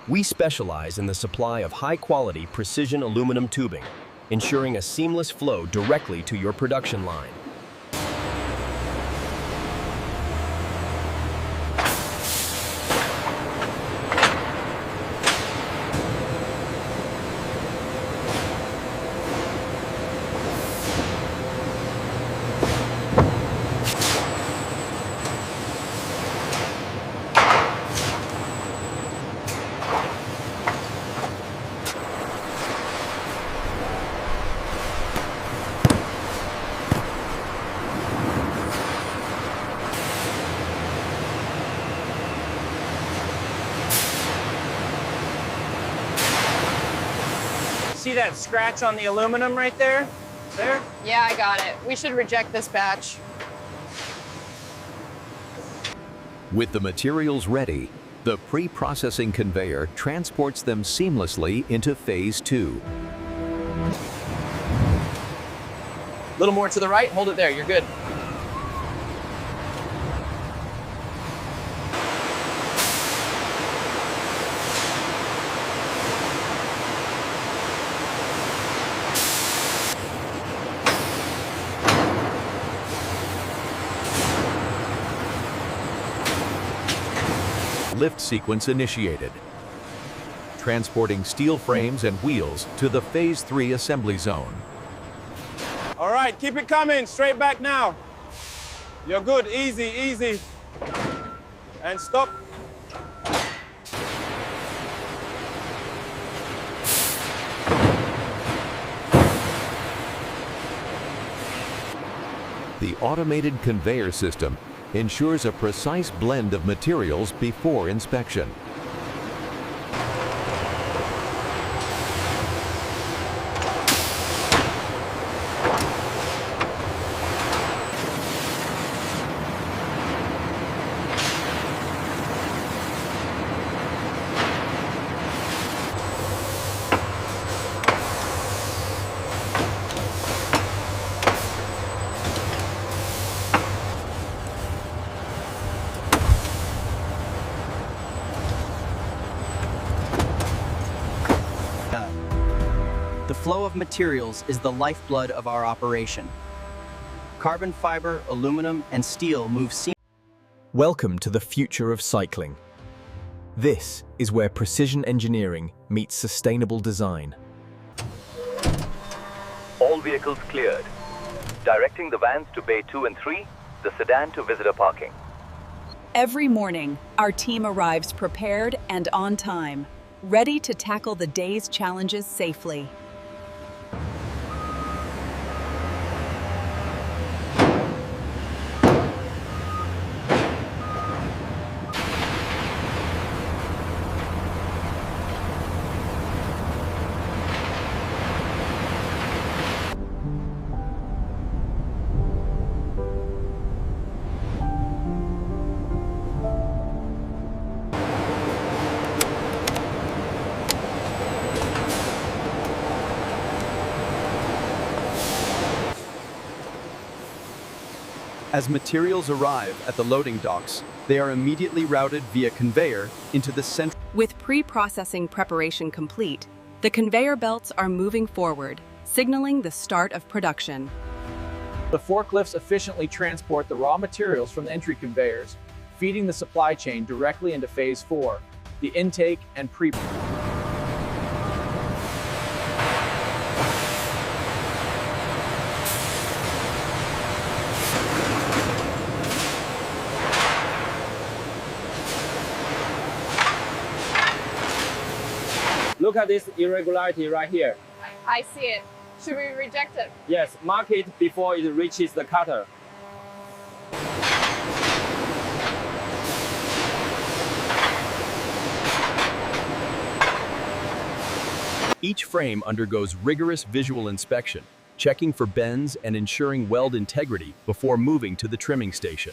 We specialize in the supply of high-quality precision aluminum tubing, ensuring a seamless flow directly to your production line. See that scratch on the aluminum right there? There? Yeah, I got it. We should reject this batch. With the materials ready, the pre-processing conveyor transports them seamlessly into phase 2. A little more to the right, hold it there, you're good. Lift sequence initiated, transporting steel frames and wheels to the phase 3 assembly zone. All right, keep it coming, straight back now. You're good, easy, easy. And stop. The automated conveyor system ensures a precise blend of materials before inspection. The flow of materials is the lifeblood of our operation. Carbon fiber, aluminum, and steel move seamlessly. Welcome to the future of cycling. This is where precision engineering meets sustainable design. All vehicles cleared. Directing the vans to bay 2 and 3, the sedan to visitor parking. Every morning, our team arrives prepared and on time, ready to tackle the day's challenges safely. As materials arrive at the loading docks, they are immediately routed via conveyor into the central. With pre-processing preparation complete, the conveyor belts are moving forward, signaling the start of production. The forklifts efficiently transport the raw materials from the entry conveyors, feeding the supply chain directly into phase 4, the intake and pre. Look at this irregularity right here. I see it. Should we reject it? Yes, mark it before it reaches the cutter. Each frame undergoes rigorous visual inspection, checking for bends and ensuring weld integrity before moving to the trimming station.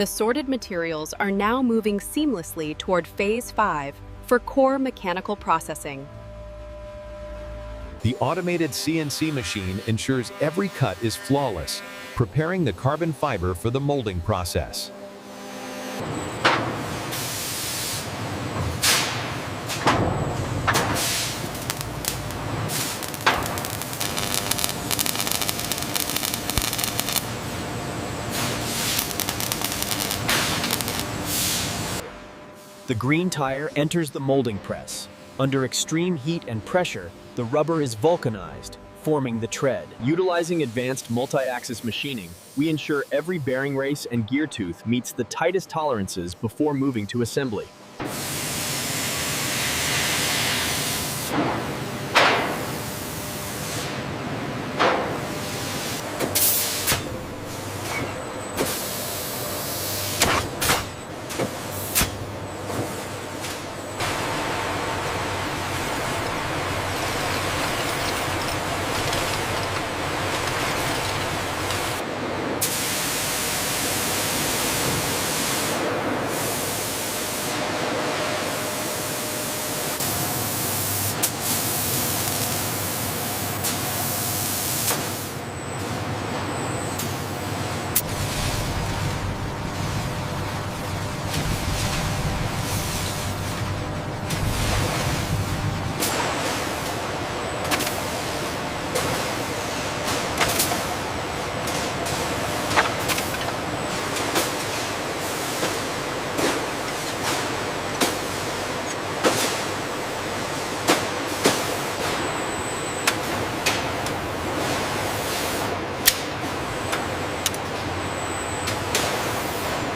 The sorted materials are now moving seamlessly toward Phase 5 for core mechanical processing. The automated CNC machine ensures every cut is flawless, preparing the carbon fiber for the molding process. The green tire enters the molding press. Under extreme heat and pressure, the rubber is vulcanized, forming the tread. Utilizing advanced multi-axis machining, we ensure every bearing race and gear tooth meets the tightest tolerances before moving to assembly.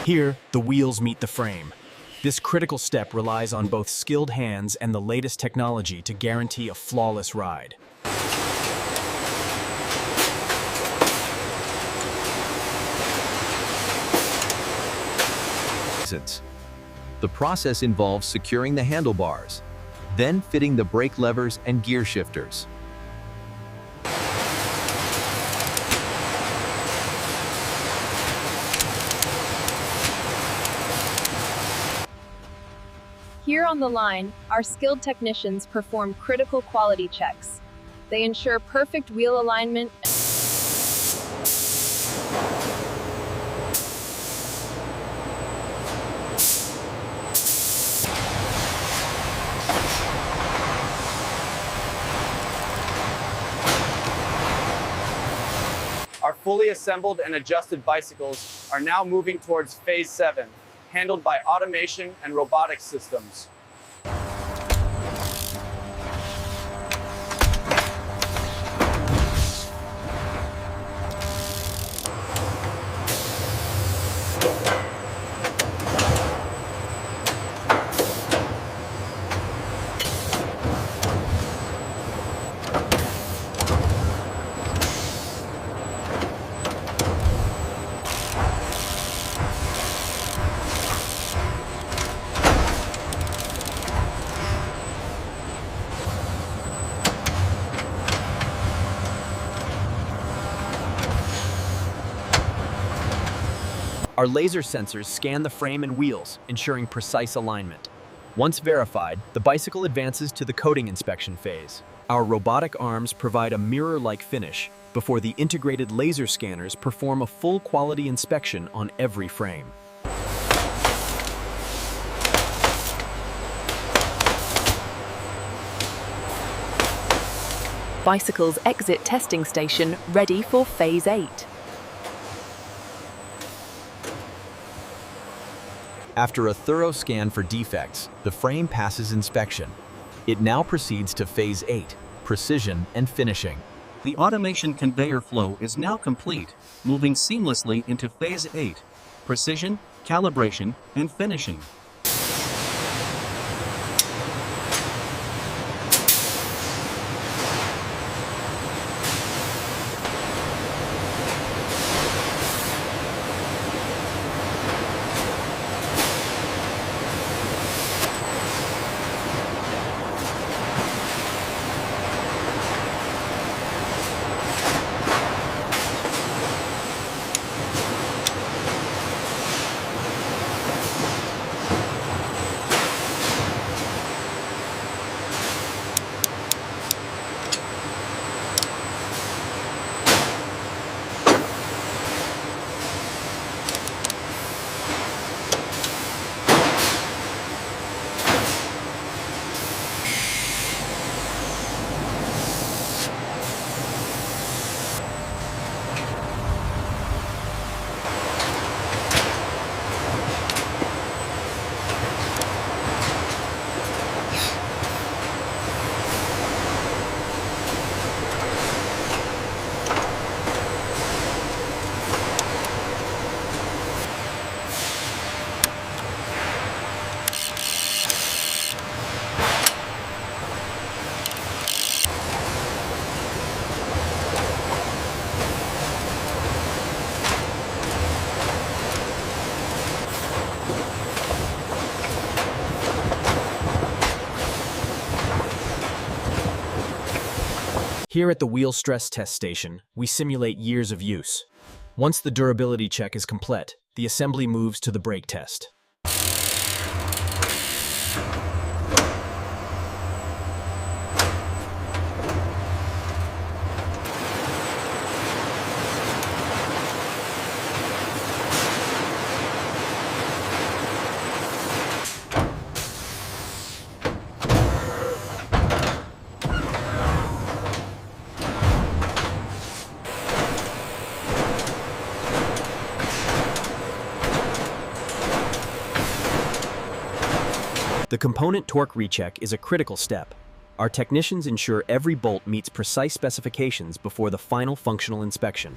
Here, the wheels meet the frame. This critical step relies on both skilled hands and the latest technology to guarantee a flawless ride. The process involves securing the handlebars, then fitting the brake levers and gear shifters. Here on the line, our skilled technicians perform critical quality checks. They ensure perfect wheel alignment. Our fully assembled and adjusted bicycles are now moving towards Phase 7, handled by automation and robotics systems. Our laser sensors scan the frame and wheels, ensuring precise alignment. Once verified, the bicycle advances to the coating inspection phase. Our robotic arms provide a mirror-like finish before the integrated laser scanners perform a full quality inspection on every frame. Bicycles exit testing station ready for Phase 8. After a thorough scan for defects, the frame passes inspection. It now proceeds to Phase 8, precision and finishing. The automation conveyor flow is now complete, moving seamlessly into Phase 8, precision, calibration, and finishing. Here at the wheel stress test station, we simulate years of use. Once the durability check is complete, the assembly moves to the brake test. The component torque recheck is a critical step. Our technicians ensure every bolt meets precise specifications before the final functional inspection.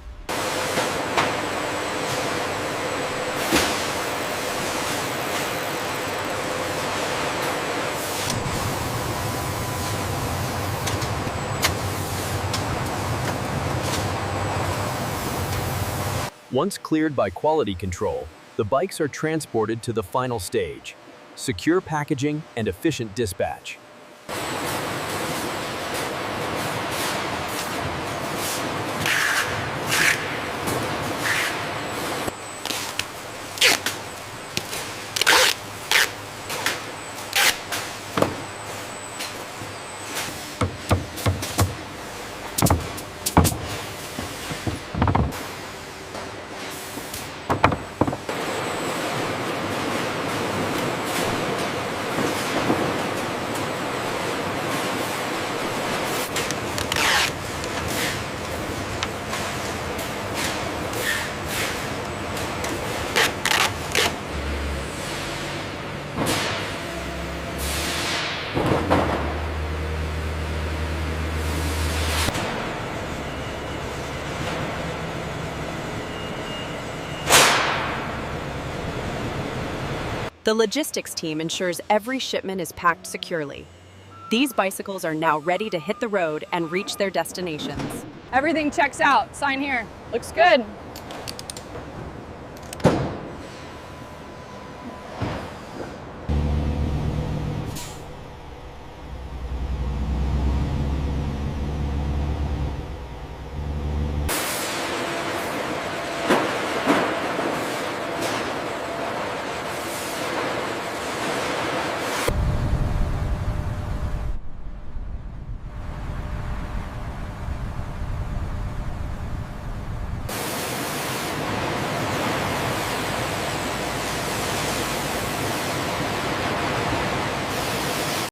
Once cleared by quality control, the bikes are transported to the final stage: secure packaging and efficient dispatch. The logistics team ensures every shipment is packed securely. These bicycles are now ready to hit the road and reach their destinations. Everything checks out. Sign here. Looks good.